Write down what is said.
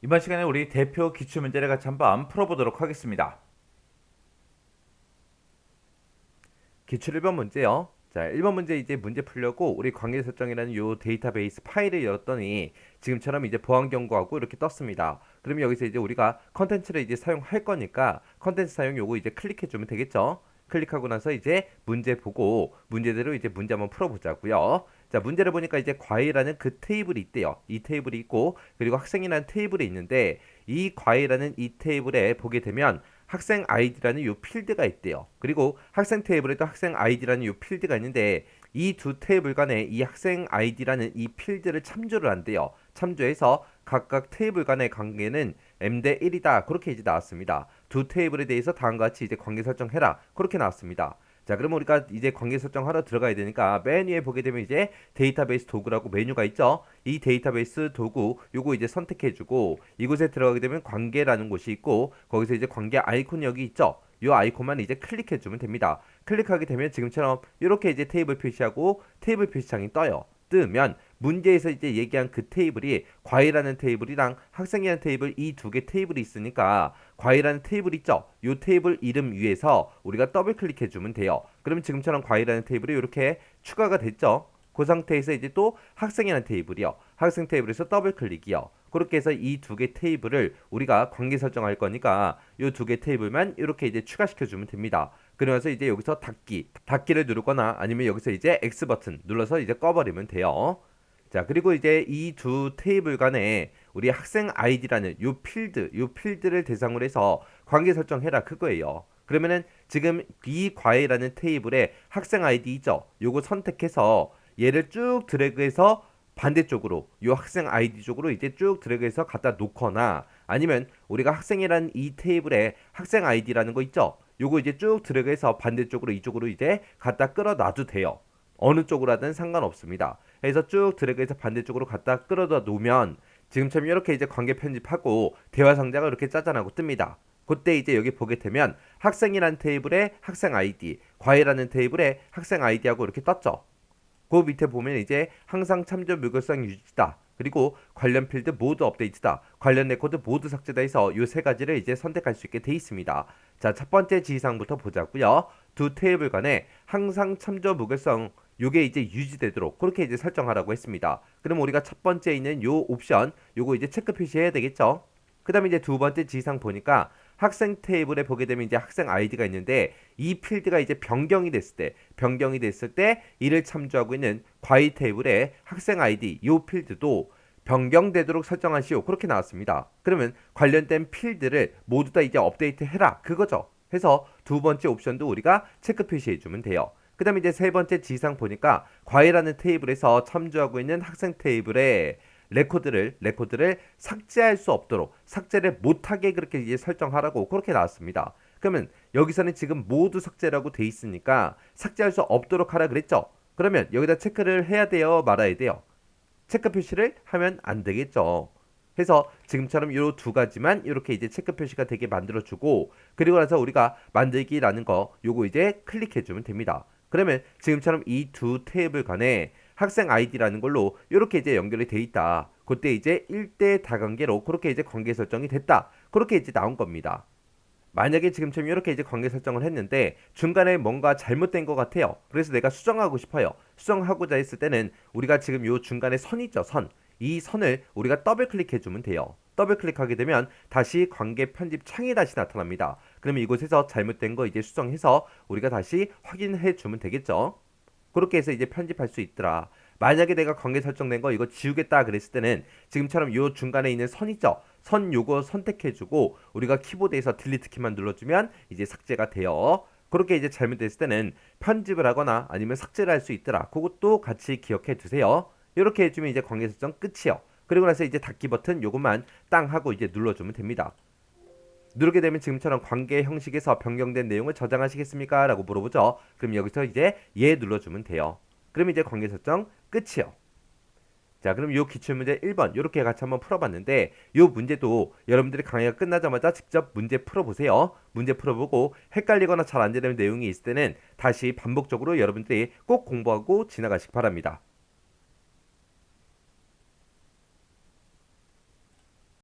이번 시간에 우리 대표 기출문제를 같이 한번 풀어보도록 하겠습니다. 기출 1번 문제요. 자, 1번 문제 이제 문제 풀려고 우리 관계 설정이라는 요 데이터베이스 파일을 열었더니 지금처럼 이제 보안 경고하고 이렇게 떴습니다. 그러면 여기서 이제 우리가 컨텐츠를 이제 사용할 거니까 컨텐츠 사용 요거 이제 클릭해 주면 되겠죠. 클릭하고 나서 이제 문제 보고 문제대로 이제 문제 한번 풀어보자고요. 자, 문제를 보니까 이제 과외라는 그 테이블이 있대요. 이 테이블이 있고 그리고 학생이라는 테이블이 있는데 이 과외라는 이 테이블에 보게 되면 학생 아이디라는 요 필드가 있대요. 그리고 학생 테이블에도 학생 아이디라는 요 필드가 있는데 이 두 테이블 간에 이 학생 아이디라는 이 필드를 참조를 한대요. 참조해서 각각 테이블 간의 관계는 m 대 1이다. 그렇게 이제 나왔습니다. 두 테이블에 대해서 다음과 같이 이제 관계 설정해라. 그렇게 나왔습니다. 자, 그러면 우리가 이제 관계 설정하러 들어가야 되니까 맨 위에 보게 되면 이제 데이터베이스 도구라고 메뉴가 있죠. 이 데이터베이스 도구 요거 이제 선택해주고 이곳에 들어가게 되면 관계라는 곳이 있고 거기서 이제 관계 아이콘이 여기 있죠. 이 아이콘만 이제 클릭해주면 됩니다. 클릭하게 되면 지금처럼 이렇게 이제 테이블 표시하고 테이블 표시창이 떠요. 뜨면 문제에서 이제 얘기한 그 테이블이 과외라는 테이블이랑 학생이라는 테이블 이 두 개 테이블이 있으니까 과외라는 테이블 있죠? 이 테이블 이름 위에서 우리가 더블 클릭해 주면 돼요. 그러면 지금처럼 과외라는 테이블이 이렇게 추가가 됐죠? 그 상태에서 이제 또 학생이라는 테이블이요. 학생 테이블에서 더블 클릭이요. 그렇게 해서 이 두 개 테이블을 우리가 관계 설정할 거니까 이 두 개 테이블만 이렇게 이제 추가시켜 주면 됩니다. 그러면서 이제 여기서 닫기를 누르거나 아니면 여기서 이제 X 버튼 눌러서 이제 꺼버리면 돼요. 자, 그리고 이제 이 두 테이블 간에 우리 학생 아이디라는 요 필드를 대상으로 해서 관계 설정해라 그거예요. 그러면은 지금 이 과외라는 테이블에 학생 아이디 있죠? 요거 선택해서 얘를 쭉 드래그해서 반대쪽으로 요 학생 아이디 쪽으로 이제 쭉 드래그해서 갖다 놓거나 아니면 우리가 학생이라는 이 테이블에 학생 아이디라는 거 있죠? 요거 이제 쭉 드래그해서 반대쪽으로 이쪽으로 이제 갖다 끌어놔도 돼요. 어느 쪽으로 하든 상관없습니다. 해서 쭉 드래그해서 반대쪽으로 갖다 끌어다 놓으면 지금처럼 이렇게 이제 관계 편집하고 대화 상자가 이렇게 짜잔하고 뜹니다. 그때 이제 여기 보게 되면 학생이라는 테이블에 학생 아이디, 과외라는 테이블에 학생 아이디하고 이렇게 떴죠. 그 밑에 보면 이제 항상 참조 무결성 유지다. 그리고 관련 필드 모두 업데이트다. 관련 레코드 모두 삭제다 해서 이 세 가지를 이제 선택할 수 있게 돼 있습니다. 자, 첫 번째 지시사항부터 보자고요. 두 테이블 간에 항상 참조 무결성 요게 이제 유지되도록 그렇게 이제 설정하라고 했습니다. 그럼 우리가 첫 번째 있는 요 옵션 요거 이제 체크 표시해야 되겠죠? 그 다음에 이제 두 번째 지시사항 보니까 학생 테이블에 보게 되면 이제 학생 아이디가 있는데 이 필드가 이제 변경이 됐을 때 이를 참조하고 있는 과외 테이블에 학생 아이디 이 필드도 변경되도록 설정하시오. 그렇게 나왔습니다. 그러면 관련된 필드를 모두 다 이제 업데이트 해라. 그거죠. 해서 두 번째 옵션도 우리가 체크 표시해 주면 돼요. 그 다음에 이제 세 번째 지상 보니까 과외라는 테이블에서 참조하고 있는 학생 테이블에 레코드를 삭제할 수 없도록 삭제를 못하게 그렇게 이제 설정하라고 그렇게 나왔습니다. 그러면 여기서는 지금 모두 삭제라고 돼 있으니까 삭제할 수 없도록 하라 그랬죠. 그러면 여기다 체크를 해야 돼요, 말아야 돼요. 체크 표시를 하면 안 되겠죠. 해서 지금처럼 이 두 가지만 이렇게 이제 체크 표시가 되게 만들어주고 그리고 나서 우리가 만들기라는 거 요거 이제 클릭해주면 됩니다. 그러면 지금처럼 이 두 테이블 간에 학생 아이디라는 걸로 이렇게 이제 연결이 돼 있다. 그때 이제 1대 다관계로 그렇게 이제 관계 설정이 됐다. 그렇게 이제 나온 겁니다. 만약에 지금처럼 이렇게 이제 관계 설정을 했는데 중간에 뭔가 잘못된 것 같아요. 그래서 내가 수정하고 싶어요. 수정하고자 했을 때는 우리가 지금 요 중간에 선 있죠, 선. 이 선을 우리가 더블 클릭해 주면 돼요. 더블 클릭하게 되면 다시 관계 편집 창이 다시 나타납니다. 그러면 이곳에서 잘못된 거 이제 수정해서 우리가 다시 확인해 주면 되겠죠. 그렇게 해서 이제 편집할 수 있더라. 만약에 내가 관계 설정된 거 이거 지우겠다 그랬을 때는 지금처럼 요 중간에 있는 선 있죠? 선 요거 선택해주고 우리가 키보드에서 딜리트 키만 눌러주면 이제 삭제가 돼요. 그렇게 이제 잘못됐을 때는 편집을 하거나 아니면 삭제를 할 수 있더라. 그것도 같이 기억해 두세요. 이렇게 해주면 이제 관계 설정 끝이요. 그리고 나서 이제 닫기 버튼 요것만 땅 하고 이제 눌러주면 됩니다. 누르게 되면 지금처럼 관계 형식에서 변경된 내용을 저장하시겠습니까? 라고 물어보죠. 그럼 여기서 이제 예 눌러주면 돼요. 그럼 이제 관계 설정 끝이요. 자, 그럼 요 기출문제 1번 요렇게 같이 한번 풀어봤는데 요 문제도 여러분들이 강의가 끝나자마자 직접 문제 풀어보세요. 문제 풀어보고 헷갈리거나 잘 안 되는 내용이 있을 때는 다시 반복적으로 여러분들이 꼭 공부하고 지나가시기 바랍니다.